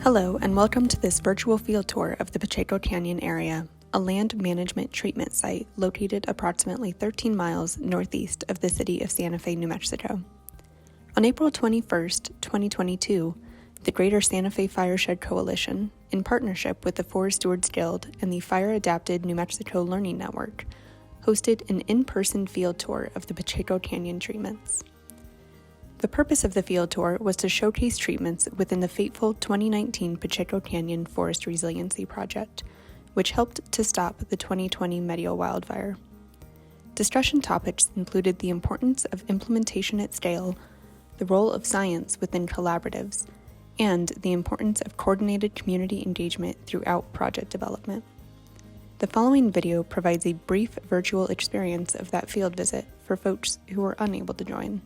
Hello, and welcome to this virtual field tour of the Pacheco Canyon area, a land management treatment site located approximately 13 miles northeast of the city of Santa Fe, New Mexico. On April 21st, 2022, the Greater Santa Fe Fireshed Coalition, in partnership with the Forest Stewards Guild and the Fire Adapted New Mexico Learning Network, hosted an in-person field tour of the Pacheco Canyon treatments. The purpose of the field tour was to showcase treatments within the fateful 2019 Pacheco Canyon Forest Resiliency Project, which helped to stop the 2020 Medio wildfire. Discussion topics included the importance of implementation at scale, the role of science within collaboratives, and the importance of coordinated community engagement throughout project development. The following video provides a brief virtual experience of that field visit for folks who were unable to join.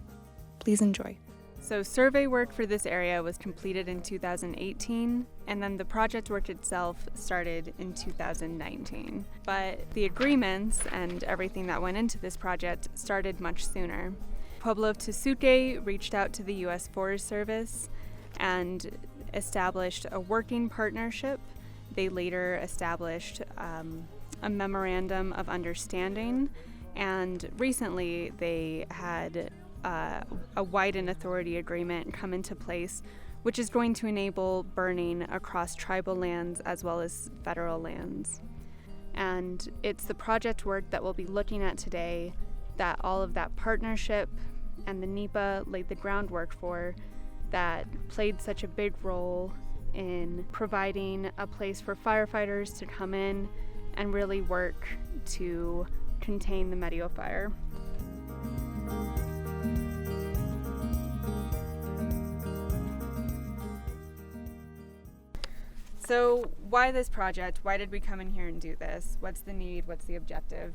Please enjoy. So survey work for this area was completed in 2018, and then the project work itself started in 2019. But the agreements and everything that went into this project started much sooner. Pueblo Tesuque reached out to the U.S. Forest Service and established a working partnership. They later established a memorandum of understanding, and recently they had a widen authority agreement come into place, which is going to enable burning across tribal lands as well as federal lands. And it's the project work that we'll be looking at today that all of that partnership and the NEPA laid the groundwork for, that played such a big role in providing a place for firefighters to come in and really work to contain the Medio Fire. So why this project? Why did we come in here and do this? What's the need? What's the objective?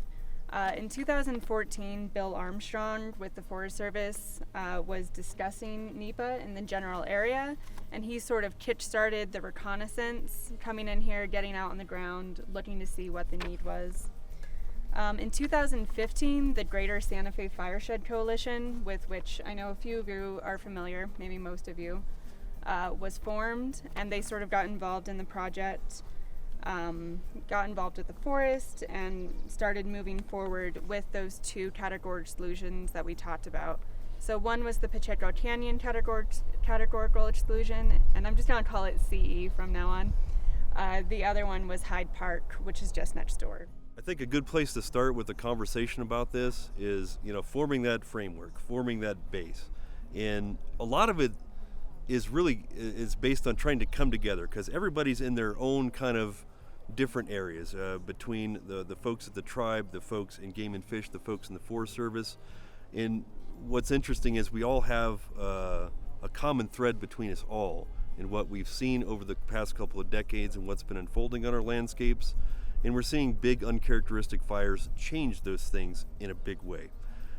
In 2014, Bill Armstrong with the Forest Service was discussing NEPA in the general area, and he sort of kick-started the reconnaissance, coming in here, getting out on the ground, looking to see what the need was. In 2015, the Greater Santa Fe Fireshed Coalition, with which I know a few of you are familiar, maybe most of you, was formed, and they sort of got involved in the project, got involved with the forest, and started moving forward with those two categorical exclusions that we talked about. So one was the Pacheco Canyon categorical exclusion, and I'm just going to call it CE from now on. The other one was Hyde Park, which is just next door. I think a good place to start with the conversation about this is, forming that framework, forming that base. And a lot of it is based on trying to come together, because everybody's in their own kind of different areas, between the folks at the tribe, the folks in Game and Fish, the folks in the Forest Service. And what's interesting is we all have a common thread between us all in what we've seen over the past couple of decades and what's been unfolding on our landscapes. And we're seeing big uncharacteristic fires change those things in a big way.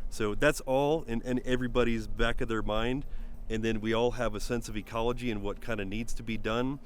So that's all in everybody's back of their mind. And then we all have a sense of ecology and what kind of needs to be done.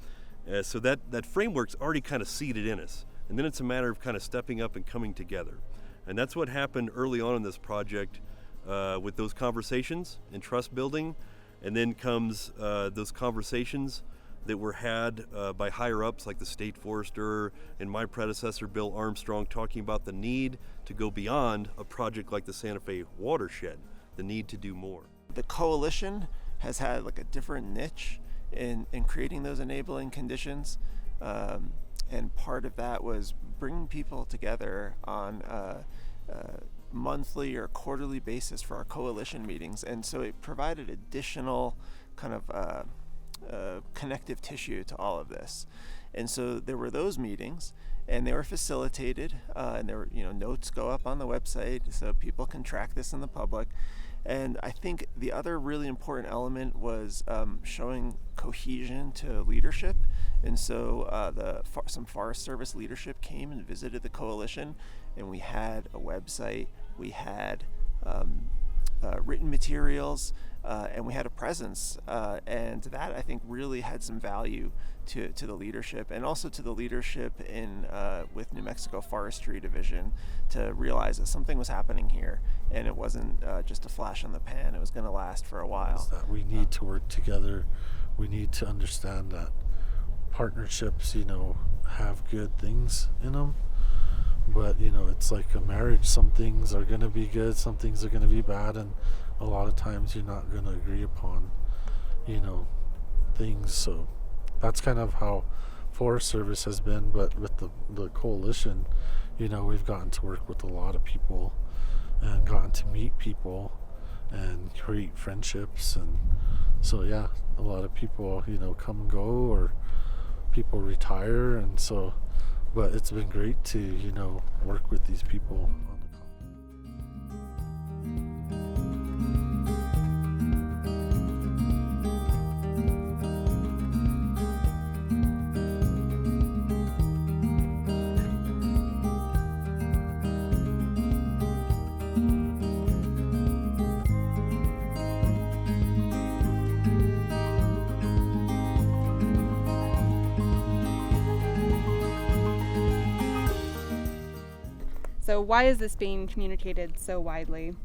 So that framework's already kind of seeded in us. And then it's a matter of kind of stepping up and coming together. And that's what happened early on in this project, with those conversations and trust building. And then comes those conversations that were had by higher ups like the state forester and my predecessor, Bill Armstrong, talking about the need to go beyond a project like the Santa Fe watershed, the need to do more. The coalition has had like a different niche in creating those enabling conditions, and part of that was bringing people together on a monthly or quarterly basis for our coalition meetings, and so it provided additional kind of connective tissue to all of this. And so there were those meetings, and they were facilitated, and there were notes go up on the website so people can track this in the public. And I think the other really important element was showing cohesion to leadership. And so some Forest Service leadership came and visited the coalition, and we had a website, we had written materials, and we had a presence. And that, I think, really had some value to the leadership, and also to the leadership in with New Mexico Forestry Division, to realize that something was happening here, and it wasn't just a flash in the pan. It was going to last for a while. That we need to work together. We need to understand that partnerships, have good things in them. But, it's like a marriage. Some things are going to be good, some things are going to be bad, and a lot of times you're not going to agree upon, things. So that's kind of how Forest Service has been. But with the coalition, we've gotten to work with a lot of people and gotten to meet people and create friendships. And so, yeah, a lot of people, come and go, or people retire. And so, but it's been great to, work with these people. So why is this being communicated so widely?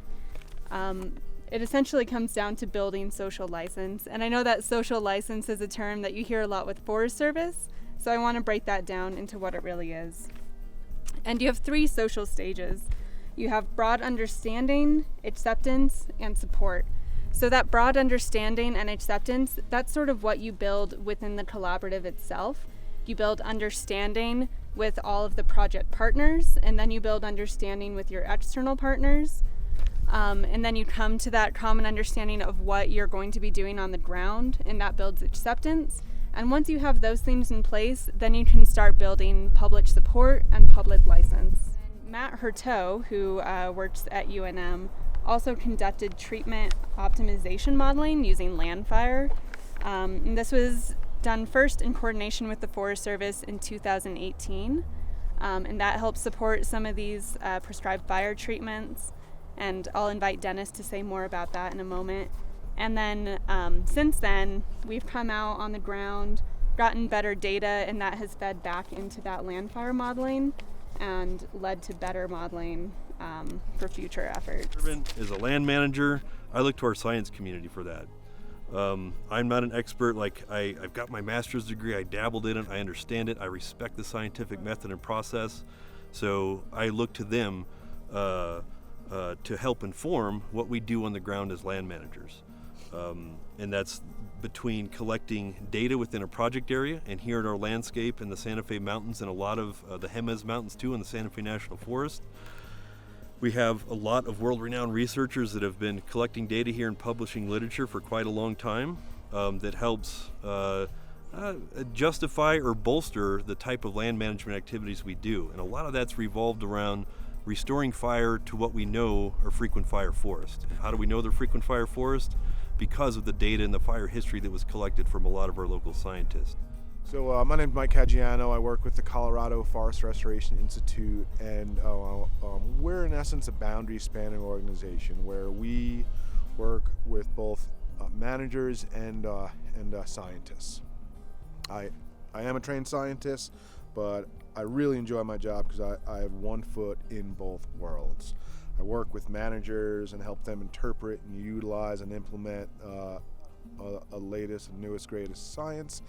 It essentially comes down to building social license. And I know that social license is a term that you hear a lot with Forest Service, so I want to break that down into what it really is. And you have 3 social stages. You have broad understanding, acceptance, and support. So that broad understanding and acceptance, that's sort of what you build within the collaborative itself. You build understanding with all of the project partners, and then you build understanding with your external partners. And then you come to that common understanding of what you're going to be doing on the ground, and that builds acceptance. And once you have those things in place, then you can start building public support and public license. Matt Hurteau, who works at UNM, also conducted treatment optimization modeling using land fire. And this was done first in coordination with the Forest Service in 2018, and that helps support some of these prescribed fire treatments, and I'll invite Dennis to say more about that in a moment. And then since then, we've come out on the ground, gotten better data, and that has fed back into that land fire modeling and led to better modeling for future efforts. As a land manager, I look to our science community for that. I'm not an expert. I've got my master's degree, I dabbled in it, I understand it, I respect the scientific method and process, so I look to them to help inform what we do on the ground as land managers. And that's between collecting data within a project area, and here in our landscape in the Santa Fe Mountains and a lot of the Jemez Mountains too in the Santa Fe National Forest. We have a lot of world-renowned researchers that have been collecting data here and publishing literature for quite a long time that helps justify or bolster the type of land management activities we do. And a lot of that's revolved around restoring fire to what we know are frequent fire forests. How do we know they're frequent fire forests? Because of the data and the fire history that was collected from a lot of our local scientists. So my name is Mike Caggiano. I work with the Colorado Forest Restoration Institute, and we're in essence a boundary spanning organization where we work with both managers and scientists. I am a trained scientist, but I really enjoy my job because I have one foot in both worlds. I work with managers and help them interpret and utilize and implement a latest and newest, greatest science.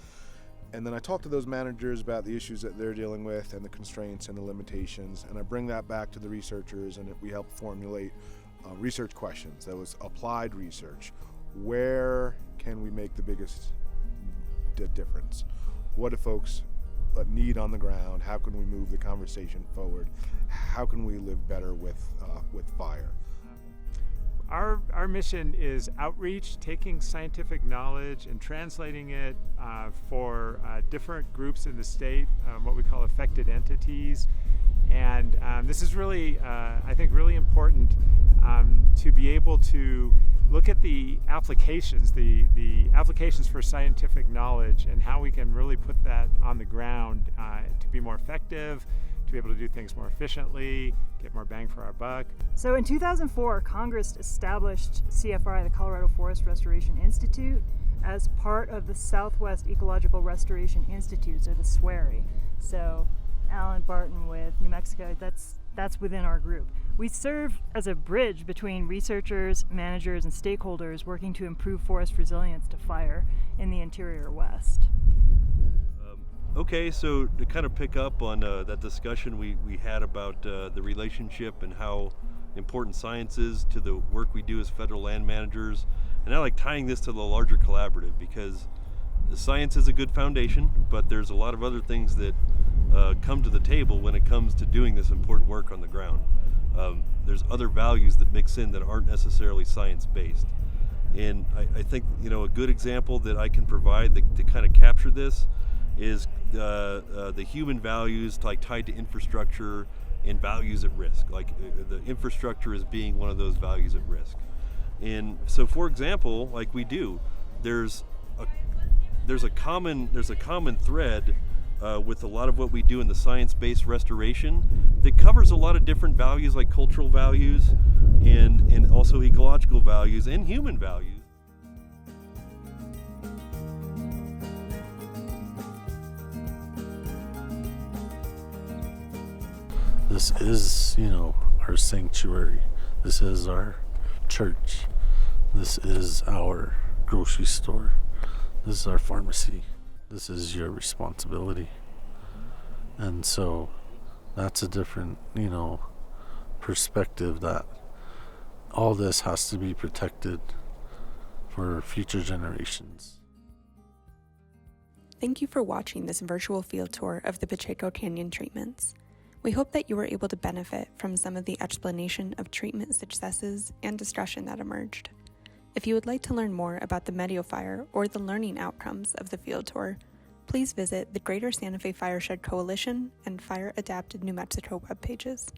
And then I talk to those managers about the issues that they're dealing with and the constraints and the limitations, and I bring that back to the researchers, and we help formulate research questions. That was applied research. Where can we make the biggest difference? What do folks need on the ground? How can we move the conversation forward? How can we live better with fire? Our mission is outreach, taking scientific knowledge and translating it for different groups in the state, what we call affected entities. And this is really, I think, really important to be able to look at the applications, the applications for scientific knowledge, and how we can really put that on the ground to be more effective, to be able to do things more efficiently, get more bang for our buck. So in 2004, Congress established CFRI, the Colorado Forest Restoration Institute, as part of the Southwest Ecological Restoration Institutes, or the SWRI. So Alan Barton with New Mexico, that's within our group. We serve as a bridge between researchers, managers, and stakeholders working to improve forest resilience to fire in the interior West. Okay, so to kind of pick up on that discussion we had about the relationship and how important science is to the work we do as federal land managers, and I like tying this to the larger collaborative because the science is a good foundation, but there's a lot of other things that come to the table when it comes to doing this important work on the ground. There's other values that mix in that aren't necessarily science-based. And I think, a good example that I can provide to kind of capture this is the human values tied to infrastructure and values at risk. Like the infrastructure is being one of those values at risk. And so, for example, like we do, there's a common thread with a lot of what we do in the science-based restoration that covers a lot of different values like cultural values and also ecological values and human values. This is, our sanctuary. This is our church. This is our grocery store. This is our pharmacy. This is your responsibility. And so that's a different, perspective that all this has to be protected for future generations. Thank you for watching this virtual field tour of the Pacheco Canyon treatments. We hope that you were able to benefit from some of the explanation of treatment successes and discussion that emerged. If you would like to learn more about the Medio Fire or the learning outcomes of the field tour, please visit the Greater Santa Fe Fireshed Coalition and Fire Adapted New Mexico webpages.